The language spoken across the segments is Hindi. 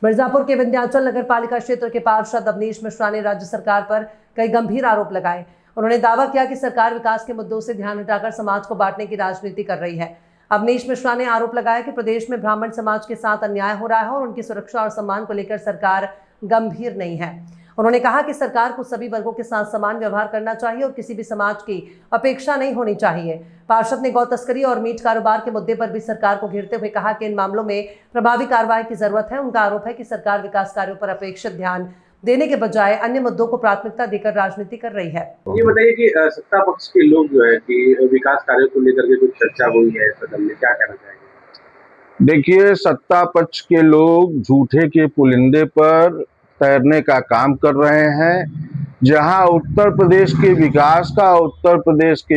मिर्जापुर के विंध्याचल नगर पालिका क्षेत्र के पार्षद अवनीश मिश्रा ने राज्य सरकार पर कई गंभीर आरोप लगाए। उन्होंने दावा किया कि सरकार विकास के मुद्दों से ध्यान हटाकर समाज को बांटने की राजनीति कर रही है। अवनीश मिश्रा ने आरोप लगाया कि प्रदेश में ब्राह्मण समाज के साथ अन्याय हो रहा है और उनकी सुरक्षा और सम्मान को लेकर सरकार गंभीर नहीं है। उन्होंने कहा कि सरकार को सभी वर्गों के साथ समान व्यवहार करना चाहिए और किसी भी समाज की अपेक्षा नहीं होनी चाहिए। पार्षद ने गौ तस्करी और मीट कारोबार के मुद्दे पर भी सरकार को घेरते हुए कहा कि इन मामलों में प्रभावी कार्रवाई की जरूरत है। उनका आरोप है कि सरकार विकास कार्यों पर अपेक्षित ध्यान देने के बजाय अन्य मुद्दों को प्राथमिकता देकर राजनीति कर रही है। ये बताइए कि सत्ता पक्ष के लोग जो है कि विकास कार्यों को लेकर के कुछ चर्चा हुई है सदन में, क्या कहना चाहेंगे? देखिए, सत्ता पक्ष के लोग झूठे के पुलिंदे पर तैरने का काम कर रहे हैं। जहां उत्तर प्रदेश के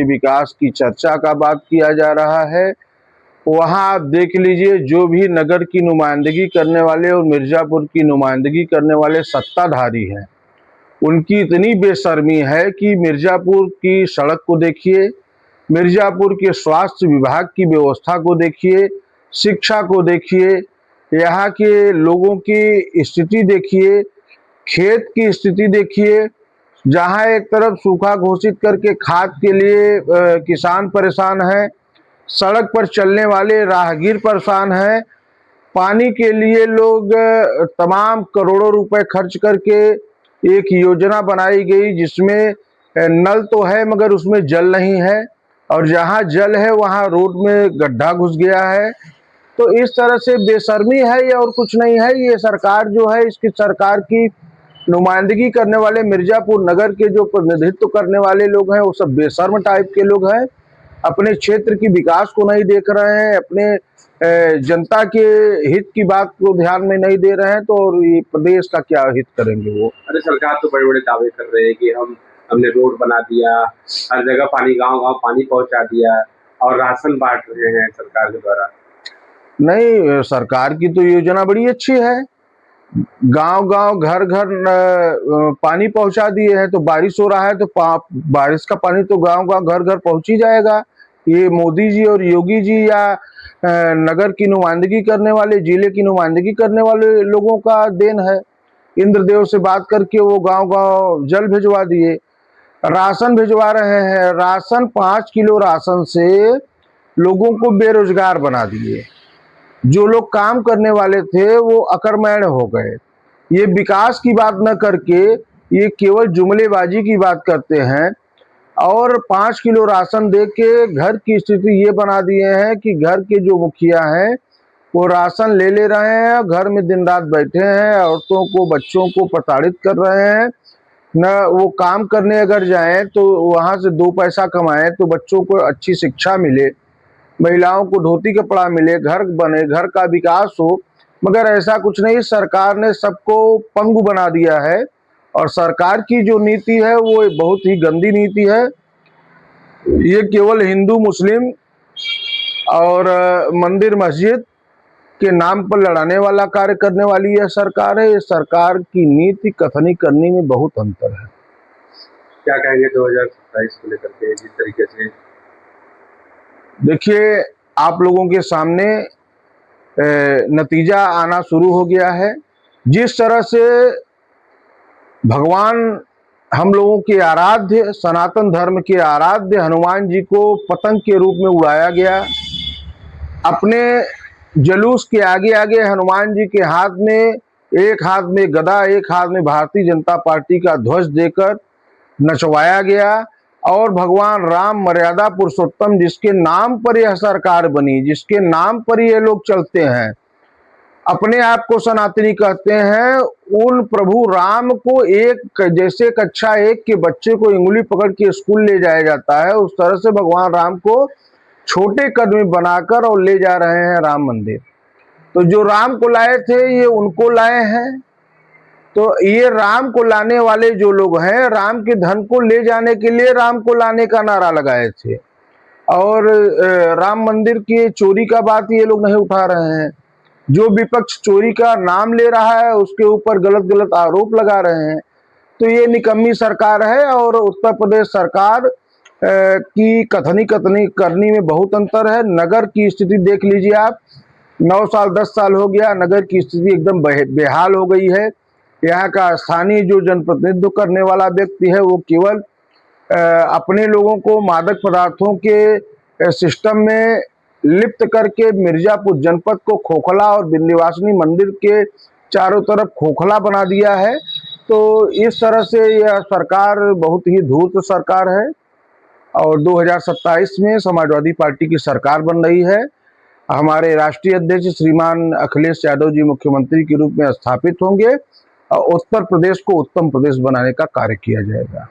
विकास की चर्चा का बात किया जा रहा है, वहां आप देख लीजिए, जो भी नगर की नुमाइंदगी करने वाले और मिर्जापुर की नुमाइंदगी करने वाले सत्ताधारी हैं, उनकी इतनी बेशर्मी है कि मिर्जापुर की सड़क को देखिए, मिर्जापुर के स्वास्थ्य विभाग की व्यवस्था को देखिए, शिक्षा को देखिए, यहाँ के लोगों की स्थिति देखिए, खेत की स्थिति देखिए। जहाँ एक तरफ सूखा घोषित करके खाद के लिए किसान परेशान है, सड़क पर चलने वाले राहगीर परेशान हैं, पानी के लिए लोग तमाम करोड़ों रुपए खर्च करके एक योजना बनाई गई जिसमें नल तो है मगर उसमें जल नहीं है, और जहाँ जल है वहाँ रोड में गड्ढा घुस गया है। तो इस तरह से बेशर्मी है ये, और कुछ नहीं है। ये सरकार जो है, इसकी सरकार की नुमाइंदगी करने वाले मिर्जापुर नगर के जो प्रतिनिधित्व करने वाले लोग हैं, वो सब बेशर्म टाइप के लोग हैं। अपने क्षेत्र की विकास को नहीं देख रहे हैं, अपने जनता के हित की बात को ध्यान में नहीं दे रहे हैं, तो और ये प्रदेश का क्या हित करेंगे वो। अरे सरकार तो बड़े बड़े दावे कर रहे हैं कि हमने रोड बना दिया, हर जगह पानी, गांव-गांव पानी पहुंचा दिया और राशन बांट रहे हैं सरकार के द्वारा। नहीं, सरकार की तो योजना बड़ी अच्छी है, गांव-गांव घर-घर पानी पहुंचा दिए हैं। तो बारिश हो रहा है तो बारिश का पानी तो गांव-गांव घर-घर पहुंच ही जाएगा। ये मोदी जी और योगी जी या नगर की नुमाइंदगी करने वाले, जिले की नुमाइंदगी करने वाले लोगों का देन है। इंद्रदेव से बात करके वो गांव-गांव जल भिजवा दिए, राशन भिजवा रहे हैं। राशन 5 किलो राशन से लोगों को बेरोजगार बना दिए। जो लोग काम करने वाले थे वो अकर्मण्य हो गए। ये विकास की बात न करके ये केवल जुमलेबाजी की बात करते हैं, और 5 किलो राशन दे के घर की स्थिति ये बना दिए हैं कि घर के जो मुखिया हैं वो राशन ले रहे हैं, घर में दिन रात बैठे हैं, औरतों को बच्चों को प्रताड़ित कर रहे हैं। न वो काम करने अगर जाएं तो वहाँ से 2 पैसा कमाएं तो बच्चों को अच्छी शिक्षा मिले, महिलाओं को धोती कपड़ा मिले, घर बने, घर का विकास हो। मगर ऐसा कुछ नहीं, सरकार ने सबको पंगु बना दिया है, और सरकार की जो नीति है वो बहुत ही गंदी नीति है। ये केवल हिंदू मुस्लिम और मंदिर मस्जिद के नाम पर लड़ाने वाला कार्य करने वाली यह सरकार है। ये सरकार की नीति कथनी करनी में बहुत अंतर है। क्या कहेंगे 2027 को लेकर के जिस तरीके से? देखिए, आप लोगों के सामने नतीजा आना शुरू हो गया है। जिस तरह से भगवान, हम लोगों के आराध्य, सनातन धर्म के आराध्य हनुमान जी को पतंग के रूप में उड़ाया गया, अपने जुलूस के आगे आगे हनुमान जी के एक हाथ में गदा, एक हाथ में भारतीय जनता पार्टी का ध्वज देकर नचवाया गया। और भगवान राम, मर्यादा पुरुषोत्तम, जिसके नाम पर यह सरकार बनी, जिसके नाम पर ये लोग चलते हैं, अपने आप को सनातनी कहते हैं, उन प्रभु राम को एक जैसे कक्षा 1 के बच्चे को उंगली पकड़ के स्कूल ले जाया जाता है, उस तरह से भगवान राम को छोटे कद में बनाकर और ले जा रहे हैं राम मंदिर। तो जो राम को लाए थे ये उनको लाए हैं। तो ये राम को लाने वाले जो लोग हैं, राम के धन को ले जाने के लिए राम को लाने का नारा लगाए थे, और राम मंदिर की चोरी का बात ये लोग नहीं उठा रहे हैं। जो विपक्ष चोरी का नाम ले रहा है उसके ऊपर गलत गलत आरोप लगा रहे हैं। तो ये निकम्मी सरकार है, और उत्तर प्रदेश सरकार की कथनी करनी में बहुत अंतर है। नगर की स्थिति देख लीजिए आप, 9 साल 10 साल हो गया, नगर की स्थिति एकदम बेहाल हो गई है। यहाँ का स्थानीय जो जनप्रतिनिधित्व करने वाला व्यक्ति है वो केवल अपने लोगों को मादक पदार्थों के सिस्टम में लिप्त करके मिर्जापुर जनपद को खोखला और विंध्यवासिनी मंदिर के चारों तरफ खोखला बना दिया है। तो इस तरह से यह सरकार बहुत ही धूर्त सरकार है और 2027 में समाजवादी पार्टी की सरकार बन रही है। हमारे राष्ट्रीय अध्यक्ष श्रीमान अखिलेश यादव जी मुख्यमंत्री के रूप में स्थापित होंगे और उत्तर प्रदेश को उत्तम प्रदेश बनाने का कार्य किया जाएगा।